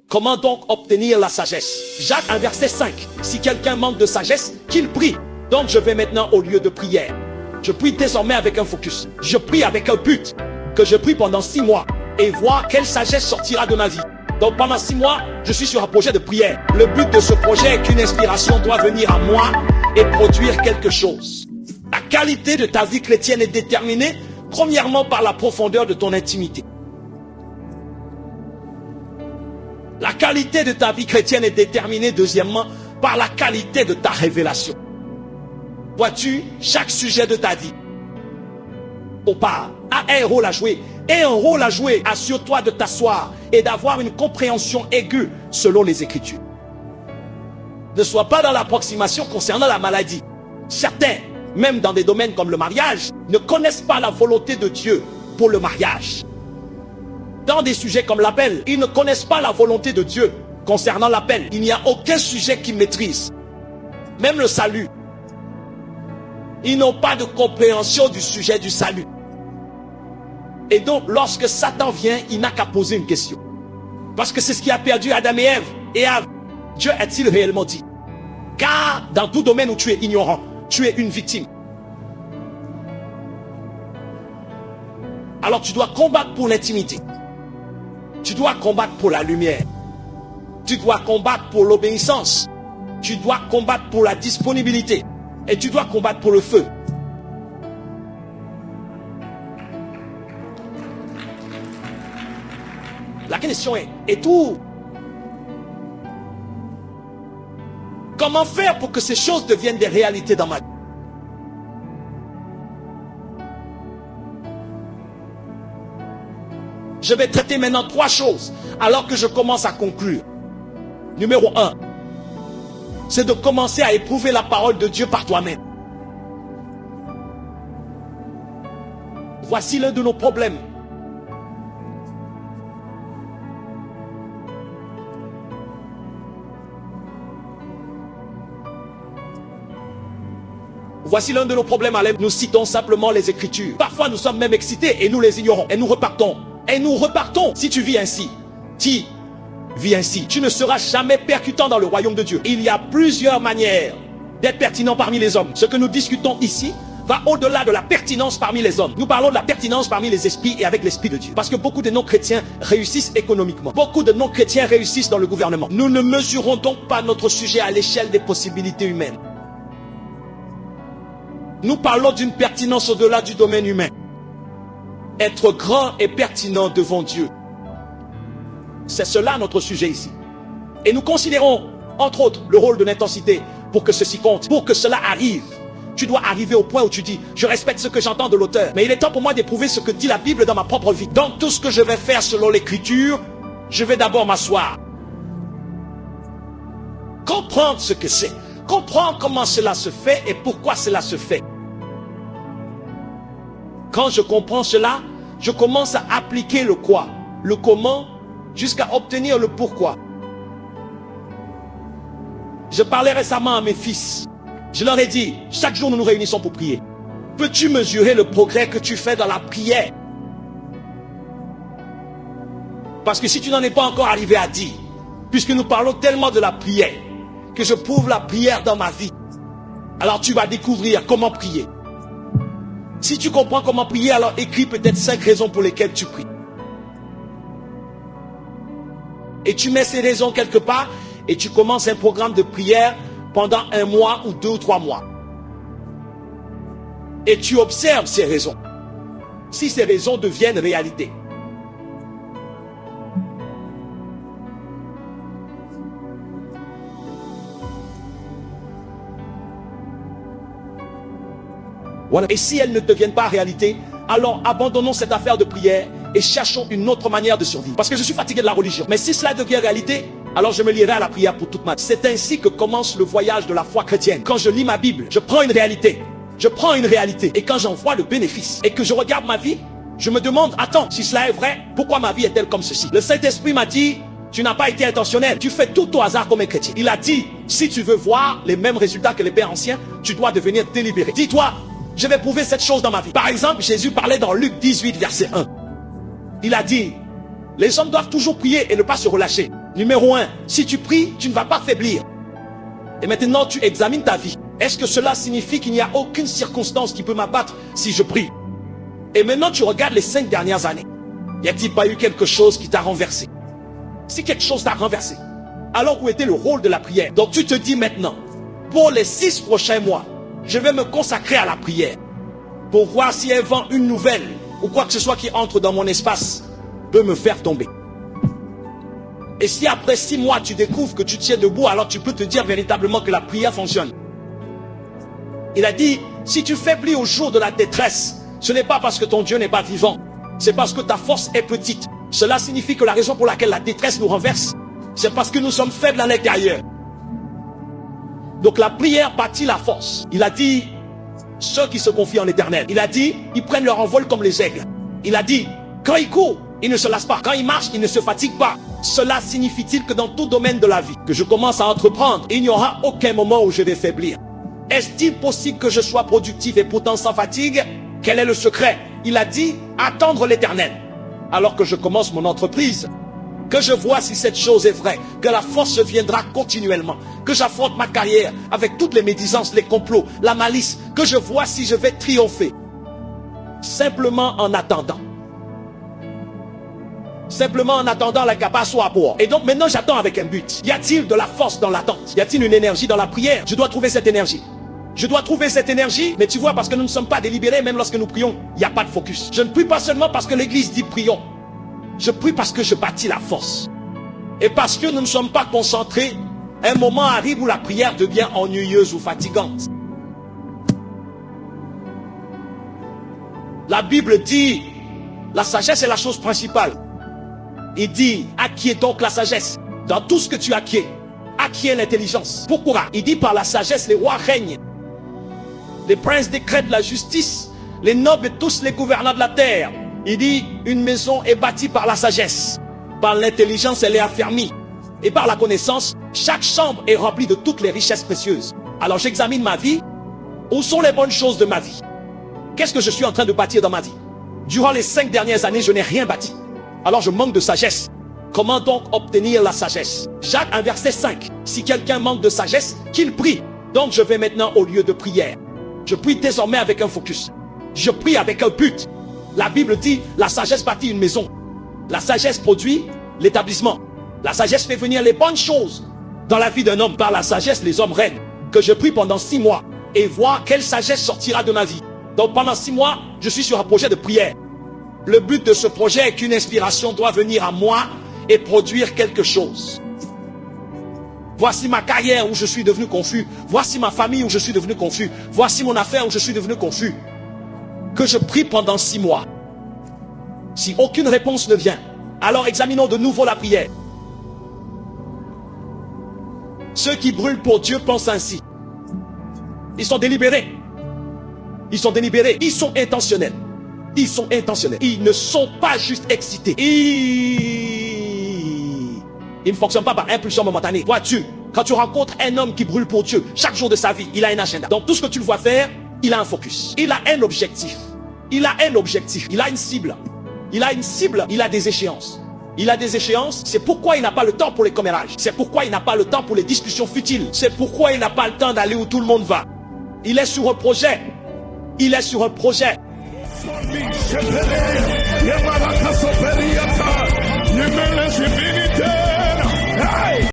Comment donc obtenir la sagesse? Jacques 1 verset 5. Si quelqu'un manque de sagesse, qu'il prie. Donc je vais maintenant au lieu de prière. Je prie désormais avec un focus. Je prie avec un but. Que je prie pendant 6 mois. Et voir quelle sagesse sortira de ma vie. Donc pendant 6 mois, je suis sur un projet de prière. Le but de ce projet est qu'une inspiration doit venir à moi et produire quelque chose. La qualité de ta vie chrétienne est déterminée premièrement par la profondeur de ton intimité. La qualité de ta vie chrétienne est déterminée deuxièmement par la qualité de ta révélation. Vois-tu, chaque sujet de ta vie a un rôle à jouer. Et un rôle à jouer. Assure-toi de t'asseoir et d'avoir une compréhension aiguë selon les Écritures. Ne sois pas dans l'approximation concernant la maladie. Certains, même dans des domaines comme le mariage, ne connaissent pas la volonté de Dieu pour le mariage. Dans des sujets comme l'appel, ils ne connaissent pas la volonté de Dieu concernant l'appel. Il n'y a aucun sujet qu'ils maîtrisent. Même le salut. Ils n'ont pas de compréhension du sujet du salut. Et donc, lorsque Satan vient, il n'a qu'à poser une question. Parce que c'est ce qui a perdu Adam et Ève. Et Dieu a-t-il réellement dit? Car dans tout domaine où tu es ignorant, tu es une victime. Alors tu dois combattre pour l'intimité. Tu dois combattre pour la lumière. Tu dois combattre pour l'obéissance. Tu dois combattre pour la disponibilité. Et tu dois combattre pour le feu. La question est, et tout? Comment faire pour que ces choses deviennent des réalités dans ma vie? Je vais traiter maintenant 3 choses alors que je commence à conclure. Numéro 1, c'est de commencer à éprouver la parole de Dieu par toi-même. Voici l'un de nos problèmes. Voici l'un de nos problèmes, Alain. Nous citons simplement les Écritures. Parfois, nous sommes même excités et nous les ignorons. Et nous repartons. Et nous repartons. Si tu vis ainsi, tu ne seras jamais percutant dans le royaume de Dieu. Il y a plusieurs manières d'être pertinent parmi les hommes. Ce que nous discutons ici va au-delà de la pertinence parmi les hommes. Nous parlons de la pertinence parmi les esprits et avec l'Esprit de Dieu. Parce que beaucoup de non-chrétiens réussissent économiquement. Beaucoup de non-chrétiens réussissent dans le gouvernement. Nous ne mesurons donc pas notre sujet à l'échelle des possibilités humaines. Nous parlons d'une pertinence au-delà du domaine humain. Être grand et pertinent devant Dieu. C'est cela notre sujet ici. Et nous considérons, entre autres, le rôle de l'intensité pour que ceci compte, pour que cela arrive. Tu dois arriver au point où tu dis, je respecte ce que j'entends de l'auteur, mais il est temps pour moi d'éprouver ce que dit la Bible dans ma propre vie. Donc tout ce que je vais faire selon l'Écriture, je vais d'abord m'asseoir. Comprendre ce que c'est. Comprendre comment cela se fait et pourquoi cela se fait. Quand je comprends cela, je commence à appliquer le quoi, le comment, jusqu'à obtenir le pourquoi. Je parlais récemment à mes fils. Je leur ai dit, chaque jour nous nous réunissons pour prier. Peux-tu mesurer le progrès que tu fais dans la prière? Parce que si tu n'en es pas encore arrivé à dire, puisque nous parlons tellement de la prière, que je prouve la prière dans ma vie, alors tu vas découvrir comment prier. Si tu comprends comment prier, alors écris peut-être 5 raisons pour lesquelles tu pries. Et tu mets ces raisons quelque part et tu commences un programme de prière pendant 1 mois ou 2 ou 3 mois. Et tu observes ces raisons. Si ces raisons deviennent réalité. Voilà. Et si elles ne deviennent pas réalité, alors abandonnons cette affaire de prière et cherchons une autre manière de survivre. Parce que je suis fatigué de la religion. Mais si cela devient réalité, alors je me lierai à la prière pour toute ma vie. C'est ainsi que commence le voyage de la foi chrétienne. Quand je lis ma Bible, je prends une réalité. Je prends une réalité. Et quand j'en vois le bénéfice et que je regarde ma vie, je me demande, attends, si cela est vrai, pourquoi ma vie est-elle comme ceci? Le Saint-Esprit m'a dit, tu n'as pas été intentionnel. Tu fais tout au hasard comme un chrétien. Il a dit, si tu veux voir les mêmes résultats que les pères anciens, tu dois devenir délibéré. Dis-toi, je vais prouver cette chose dans ma vie. Par exemple, Jésus parlait dans Luc 18, verset 1. Il a dit, les hommes doivent toujours prier et ne pas se relâcher. Numéro 1, si tu pries, tu ne vas pas faiblir. Et maintenant, tu examines ta vie. Est-ce que cela signifie qu'il n'y a aucune circonstance qui peut m'abattre si je prie? Et maintenant, tu regardes les 5 dernières années. Y a-t-il pas eu quelque chose qui t'a renversé? Si quelque chose t'a renversé, alors où était le rôle de la prière? Donc tu te dis maintenant, pour les 6 prochains mois, je vais me consacrer à la prière. Pour voir si un vent, une nouvelle, ou quoi que ce soit qui entre dans mon espace, peut me faire tomber. Et si après 6 mois, tu découvres que tu tiens debout, alors tu peux te dire véritablement que la prière fonctionne. Il a dit, si tu faiblis au jour de la détresse, ce n'est pas parce que ton Dieu n'est pas vivant, c'est parce que ta force est petite. Cela signifie que la raison pour laquelle la détresse nous renverse, c'est parce que nous sommes faibles à l'intérieur. Donc la prière bâtit la force. Il a dit, ceux qui se confient en l'Éternel, il a dit, ils prennent leur envol comme les aigles. Il a dit, quand ils courent, ils ne se lassent pas. Quand ils marchent, ils ne se fatiguent pas. Cela signifie-t-il que dans tout domaine de la vie que je commence à entreprendre, il n'y aura aucun moment où je vais faiblir? Est-il possible que je sois productif et pourtant sans fatigue? Quel est le secret? Il a dit, attendre l'Éternel. Alors que je commence mon entreprise, que je vois si cette chose est vraie, que la force viendra continuellement, que j'affronte ma carrière avec toutes les médisances, les complots, la malice, que je vois si je vais triompher. Simplement en attendant. Simplement en attendant la capacité soit à bord. Et donc maintenant j'attends avec un but. Y a-t-il de la force dans l'attente? Y a-t-il une énergie dans la prière? Je dois trouver cette énergie. Je dois trouver cette énergie, mais tu vois, parce que nous ne sommes pas délibérés, même lorsque nous prions, il n'y a pas de focus. Je ne prie pas seulement parce que l'église dit prions. Je prie parce que je bâtis la force. Et parce que nous ne sommes pas concentrés, un moment arrive où la prière devient ennuyeuse ou fatigante. La Bible dit, la sagesse est la chose principale. Il dit, acquiers donc la sagesse. Dans tout ce que tu acquiers l'intelligence. Pourquoi? Il dit, par la sagesse, les rois règnent. Les princes décrètent la justice, les nobles et tous les gouvernants de la terre. Il dit, une maison est bâtie par la sagesse. Par l'intelligence, elle est affermie. Et par la connaissance, chaque chambre est remplie de toutes les richesses précieuses. Alors j'examine ma vie. Où sont les bonnes choses de ma vie? Qu'est-ce que je suis en train de bâtir dans ma vie? Durant les 5 dernières années, je n'ai rien bâti. Alors je manque de sagesse. Comment donc obtenir la sagesse? Jacques 1 verset 5. Si quelqu'un manque de sagesse, qu'il prie. Donc je vais maintenant au lieu de prière. Je prie désormais avec un focus. Je prie avec un but. La Bible dit, la sagesse bâtit une maison. La sagesse produit l'établissement. La sagesse fait venir les bonnes choses dans la vie d'un homme. Par la sagesse, les hommes règnent. Que je prie pendant 6 mois et voir quelle sagesse sortira de ma vie. Donc pendant 6 mois, je suis sur un projet de prière. Le but de ce projet est qu'une inspiration doit venir à moi et produire quelque chose. Voici ma carrière où je suis devenu confus. Voici ma famille où je suis devenu confus. Voici mon affaire où je suis devenu confus. Que je prie pendant 6 mois. Si aucune réponse ne vient, alors examinons de nouveau la prière. Ceux qui brûlent pour Dieu pensent ainsi. Ils sont délibérés. Ils sont délibérés. Ils sont intentionnels. Ils sont intentionnels. Ils ne sont pas juste excités. Ils ne fonctionnent pas par impulsion momentanée. Vois-tu, quand tu rencontres un homme qui brûle pour Dieu, chaque jour de sa vie, il a un agenda. Donc tout ce que tu le vois faire, il a un focus. Il a un objectif. Il a un objectif. Il a une cible. Il a une cible. Il a des échéances. Il a des échéances. C'est pourquoi il n'a pas le temps pour les commérages. C'est pourquoi il n'a pas le temps pour les discussions futiles. C'est pourquoi il n'a pas le temps d'aller où tout le monde va. Il est sur un projet. Il est sur un projet.